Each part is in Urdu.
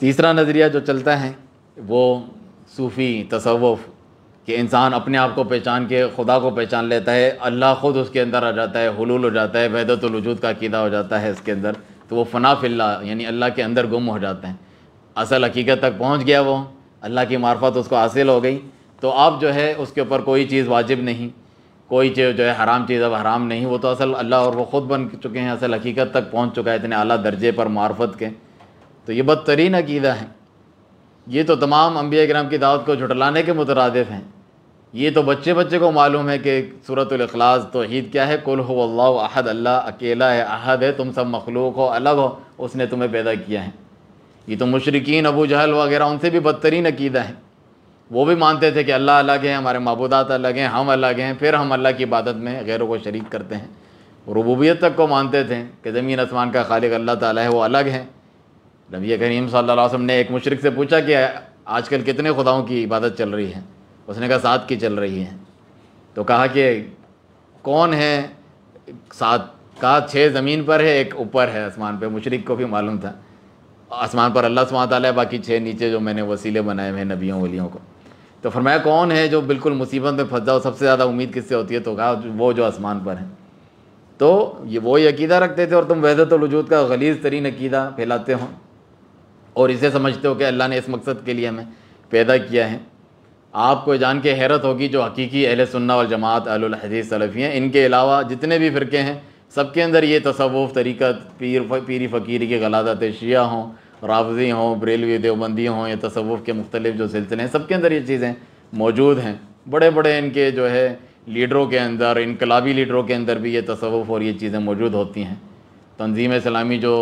تیسرا نظریہ جو چلتا ہے وہ صوفی تصوف، کہ انسان اپنے آپ کو پہچان کے خدا کو پہچان لیتا ہے، اللہ خود اس کے اندر آ جاتا ہے، حلول ہو جاتا ہے، وحدت الوجود کا عقیدہ ہو جاتا ہے اس کے اندر، تو وہ فنا فی اللہ یعنی اللہ کے اندر گم ہو جاتے ہیں، اصل حقیقت تک پہنچ گیا، وہ اللہ کی معرفت اس کو حاصل ہو گئی، تو اب جو ہے اس کے اوپر کوئی چیز واجب نہیں، کوئی چیز جو ہے حرام چیز اب حرام نہیں، وہ تو اصل اللہ اور وہ خود بن چکے ہیں، اصل حقیقت تک پہنچ چکا ہے اتنے اعلیٰ درجے پر معرفت کے۔ تو یہ بدترین عقیدہ ہے، یہ تو تمام انبیاء کرام کی دعوت کو جھٹلانے کے مترادف ہیں۔ یہ تو بچے کو معلوم ہے کہ سورۃ الاخلاص توحید کیا ہے، قل هو اللہ احد، اللہ اکیلا ہے، احد ہے، تم سب مخلوق ہو، الگ ہو، اس نے تمہیں پیدا کیا ہے۔ یہ تو مشرکین ابو جہل وغیرہ ان سے بھی بدترین عقیدہ ہے، وہ بھی مانتے تھے کہ اللہ الگ ہے، ہمارے معبودات الگ ہیں، ہم الگ ہیں، پھر ہم اللہ کی عبادت میں غیروں کو شریک کرتے ہیں۔ ربوبیت تک کو مانتے تھے کہ زمین آسمان کا خالق اللہ تعالیٰ ہے، وہ الگ ہے۔ نبی کریم صلی اللہ علیہ وسلم نے ایک مشرک سے پوچھا کہ آج کل کتنے خداؤں کی عبادت چل رہی ہے؟ اس نے کہا 7 کی چل رہی ہے۔ تو کہا کہ کون ہے 7؟ کہا 6 زمین پر ہے، ایک اوپر ہے آسمان پہ۔ مشرک کو بھی معلوم تھا آسمان پر اللہ سبحانہ تعالیٰ ہے، باقی 6 نیچے جو میں نے وسیلے بنائے ہوئے ہیں نبیوں ولیوں کو۔ تو فرمایا کون ہے جو بالکل مصیبت میں پھنس جاؤ، سب سے زیادہ امید کس سے ہوتی ہے؟ تو کہا وہ جو آسمان پر ہے۔ تو یہ وہی عقیدہ رکھتے تھے، اور تم وحدت الوجود کا غلیظ ترین عقیدہ پھیلاتے ہو اور اسے سمجھتے ہو کہ اللہ نے اس مقصد کے لیے ہمیں پیدا کیا ہے۔ آپ کو جان کے حیرت ہوگی جو حقیقی اہل سنہ والجماعت اہل الحدیث سلفی ہیں، ان کے علاوہ جتنے بھی فرقے ہیں سب کے اندر یہ تصوف، طریقت، پیری فقیری کی غلاظت، شیعہ ہوں، رافضی ہوں، بریلوی دیوبندی ہوں، یا تصوف کے مختلف جو سلسلے ہیں، سب کے اندر یہ چیزیں موجود ہیں۔ بڑے بڑے ان کے جو ہے لیڈروں کے اندر، انقلابی لیڈروں کے اندر بھی یہ تصوف اور یہ چیزیں موجود ہوتی ہیں۔ تنظیم اسلامی جو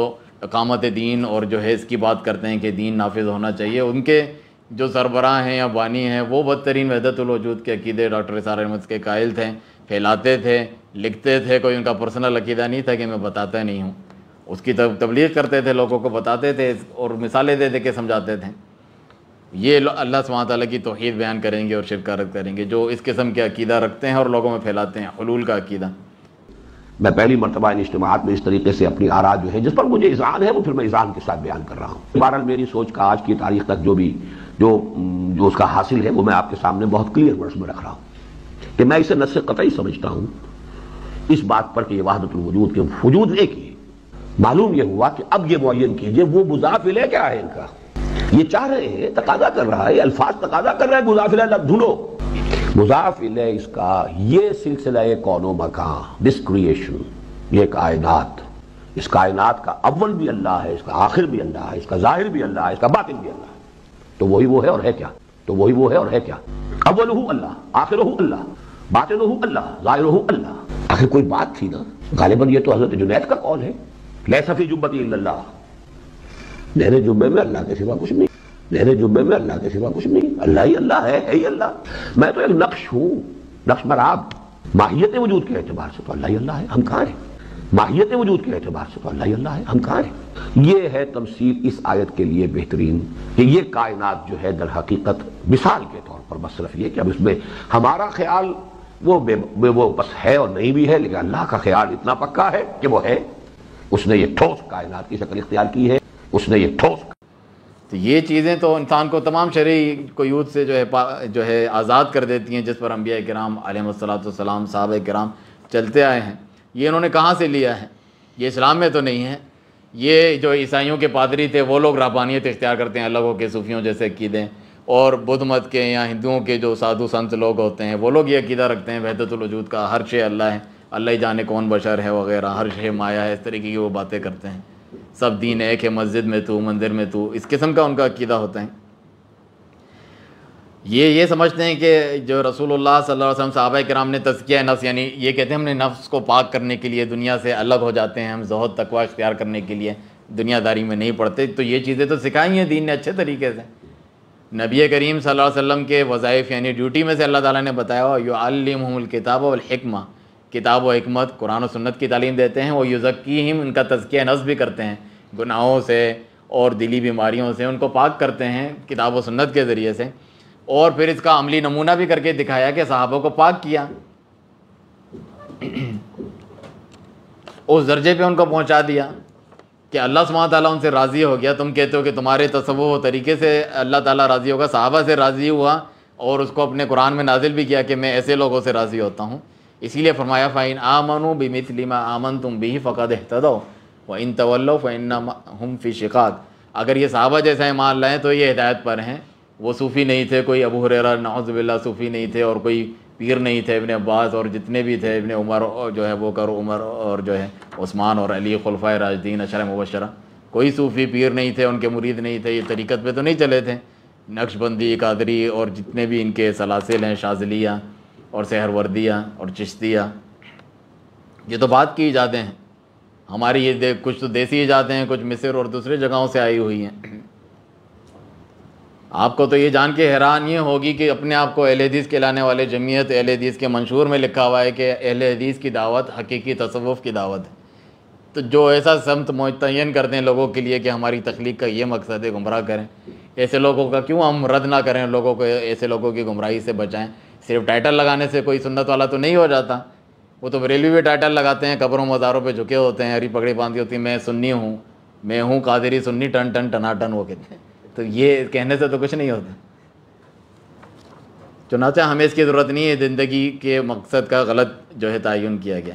اقامت دین اور جو ہے اس کی بات کرتے ہیں کہ دین نافذ ہونا چاہیے، ان کے جو سربراہ ہیں یا بانی ہیں وہ بدترین وحدت الوجود کے عقیدے ڈاکٹر اسحاق احمد کے قائل تھے، پھیلاتے تھے، لکھتے تھے، کوئی ان کا پرسنل عقیدہ نہیں تھا کہ میں بتاتا نہیں ہوں، اس کی تبلیغ کرتے تھے، لوگوں کو بتاتے تھے اور مثالیں دے دے کے سمجھاتے تھے۔ یہ اللہ سبحانہ تعالیٰ کی توحید بیان کریں گے اور شرکت کریں گے جو اس قسم کے عقیدہ رکھتے ہیں اور لوگوں میں پھیلاتے ہیں حلول کا عقیدہ۔ میں پہلی مرتبہ ان اجتماعات میں اس طریقے سے اپنی آراء جو ہے جس پر مجھے اذعان ہے وہ پھر میں اذعان کے ساتھ بیان کر رہا ہوں۔ بہرحال میری سوچ کا آج کی تاریخ تک جو اس کا حاصل ہے وہ میں آپ کے سامنے بہت کلیئر ورڈز میں رکھ رہا ہوں کہ میں اسے نص قطعی سمجھتا ہوں اس بات پر کہ یہ وحدت الوجود کے وجود ایک ہی۔ معلوم یہ ہوا کہ اب یہ معین کیجئے وہ مضاف الیہ کیا ہے ان کا، یہ چاہ رہے ہیں، تقاضا کر رہا ہے، الفاظ تقاضا کر رہے ہیں مضاف الیہ لفظ ڈھونڈو۔ مضاف الیہ اس کا یہ سلسلہ کون و مکان، دس کریشن، یہ کائنات، اس کائنات کا اول بھی اللہ ہے، اس کا آخر بھی اللہ ہے، اس کا ظاہر بھی اللہ ہے، اس کا باطن بھی اللہ ہے۔ تو وہی وہ ہے اور ہے کیا؟ تو وہی وہ ہے اور ہے کیا؟ اولہ اللہ، آخرہ اللہ، باطنہ اللہ، ظاہرہ اللہ۔ آخر کوئی بات تھی نا، غالباً یہ تو حضرت جنید کا قول ہے، لیس فی جبتی الا اللہ، میرے جبے میں اللہ کے سوا کچھ نہیں، میرے جبے میں اللہ کے سوا کچھ نہیں، اللہ ہی اللہ ہے ہی اللہ، میں تو ایک نقش ہوں، نقش براب۔ ماہیت وجود کے اعتبار سے تو اللہ ہی اللہ ہے، ہم کہاں ہیں؟ ماہیت وجود کے اعتبار سے تو اللہ ہی اللہ ہے، ہم کہاں ہیں؟ یہ ہے تمثیل اس آیت کے لیے بہترین کہ یہ کائنات جو ہے در حقیقت مثال کے طور پر بس صرف یہ کہ اب اس میں ہمارا خیال وہ بس ہے اور نہیں بھی ہے، لیکن اللہ کا خیال اتنا پکا ہے کہ وہ ہے، اس نے یہ ٹھوس کائنات کی شکل اختیار کی ہے، اس نے یہ ٹھوس۔ تو یہ چیزیں تو انسان کو تمام شرعی قیود سے جو ہے آزاد کر دیتی ہیں جس پر انبیاء کرام علیہم الصلوۃ والسلام، صحابہ کرام چلتے آئے ہیں۔ یہ انہوں نے کہاں سے لیا ہے؟ یہ اسلام میں تو نہیں ہے۔ یہ جو عیسائیوں کے پادری تھے وہ لوگ رہبانیت اختیار کرتے ہیں، الگ ہو کے صوفیوں جیسے عقیدے، اور بدھ مت کے یا ہندوؤں کے جو سادھو سنت لوگ ہوتے ہیں وہ لوگ یہ عقیدہ رکھتے ہیں وحدت الوجود کا، ہر شے اللہ ہے، اللہ ہی جانے کون بشر ہے وغیرہ، ہر شے مایا ہے، اس طریقے کی وہ باتیں کرتے ہیں، سب دین ایک ہے، مسجد میں تو، مندر میں تو، اس قسم کا ان کا عقیدہ ہوتا ہے۔ یہ سمجھتے ہیں کہ جو رسول اللہ صلی اللہ علیہ وسلم، صحابہ کرام نے تزکیہ نفس، یعنی یہ کہتے ہیں ہم نے نفس کو پاک کرنے کے لیے دنیا سے الگ ہو جاتے ہیں، ہم زہد تقوی اختیار کرنے کے لیے دنیا داری میں نہیں پڑتے۔ تو یہ چیزیں تو سکھائی ہیں دین نے اچھے طریقے سے۔ نبی کریم صلی اللہ علیہ وسلم کے وظائف یعنی ڈیوٹی میں سے اللہ تعالیٰ نے بتایا ہوا یعلمہم الکتاب والحکمہ، کتاب و حکمت، قرآن و سنت کی تعلیم دیتے ہیں، وہ یزکیہم، ان کا تزکیہ نفس بھی کرتے ہیں، گناہوں سے اور دلی بیماریوں سے ان کو پاک کرتے ہیں کتاب و سنت کے ذریعے سے، اور پھر اس کا عملی نمونہ بھی کر کے دکھایا کہ صحابہ کو پاک کیا، اس درجے پہ ان کو پہنچا دیا کہ کہ اللہ سبحانہ تعالیٰ ان سے راضی ہو گیا. تم کہتے ہو کہ تمہارے تصوف و طریقے سے اللہ تعالیٰ راضی ہوگا. صحابہ سے راضی ہوا اور اس کو اپنے قرآن میں نازل بھی کیا کہ میں ایسے لوگوں سے راضی ہوتا ہوں. اسی لیے فرمایا فَإِنْ آمَنُوا بِمِثْلِ مَا آمَنْتُمْ بِهِ فَقَدِ اهْتَدَوْا وَإِنْ تَوَلَّوْا فَإِنَّمَا هُمْ فِي شِقَاقٍ. اگر یہ صحابہ جیسا ایمان لائیں تو یہ ہدایت پر ہیں. وہ صوفی نہیں تھے, کوئی ابو ہریرہ نعوذ باللہ صوفی نہیں تھے, اور کوئی پیر نہیں تھے, ابن عباس اور جتنے بھی تھے, ابن عمر جو ہے وہ عمر اور جو ہے عثمان اور علی خلفائے راشدین عشرہ مبشرہ, کوئی صوفی پیر نہیں تھے, ان کے مرید نہیں تھے. یہ طریقت پہ تو نہیں چلے تھے. نقشبندی, قادری اور جتنے بھی ان کے سلاسل ہیں, شاذلیہ اور سہروردیہ اور چشتیہ, یہ تو بات کی ایجادیں ہیں. ہماری یہ کچھ تو دیسی ایجادیں ہیں, کچھ مصر اور دوسرے جگہوں سے آئی ہوئی ہیں. آپ کو تو یہ جان کے حیرانی ہوگی کہ اپنے آپ کو اہل حدیث کہلانے والے جمعیت اہل حدیث کے منشور میں لکھا ہوا ہے کہ اہل حدیث کی دعوت حقیقی تصوف کی دعوت ہے. تو جو ایسا سمت متعین کر دیں لوگوں کے لیے کہ ہماری تخلیق کا یہ مقصد ہے گمراہ کریں, ایسے لوگوں کا کیوں ہم رد نہ کریں, لوگوں کو ایسے لوگوں کی گمراہی سے بچائیں. صرف ٹائٹل لگانے سے کوئی سنت والا تو نہیں ہو جاتا. وہ تو بریلوی بھی ٹائٹل لگاتے ہیں, قبروں مزاروں پہ جھکے ہوتے ہیں, ہری پگڑی باندھی ہوتی ہے, میں سنی ہوں, میں ہوں قادری سنی, ٹن ٹن ٹناٹن وہ کہتے ہیں. تو یہ کہنے سے تو کچھ نہیں ہوتا. چنانچہ ہمیں اس کی ضرورت نہیں ہے, زندگی کے مقصد کا غلط جو ہے تعین کیا گیا.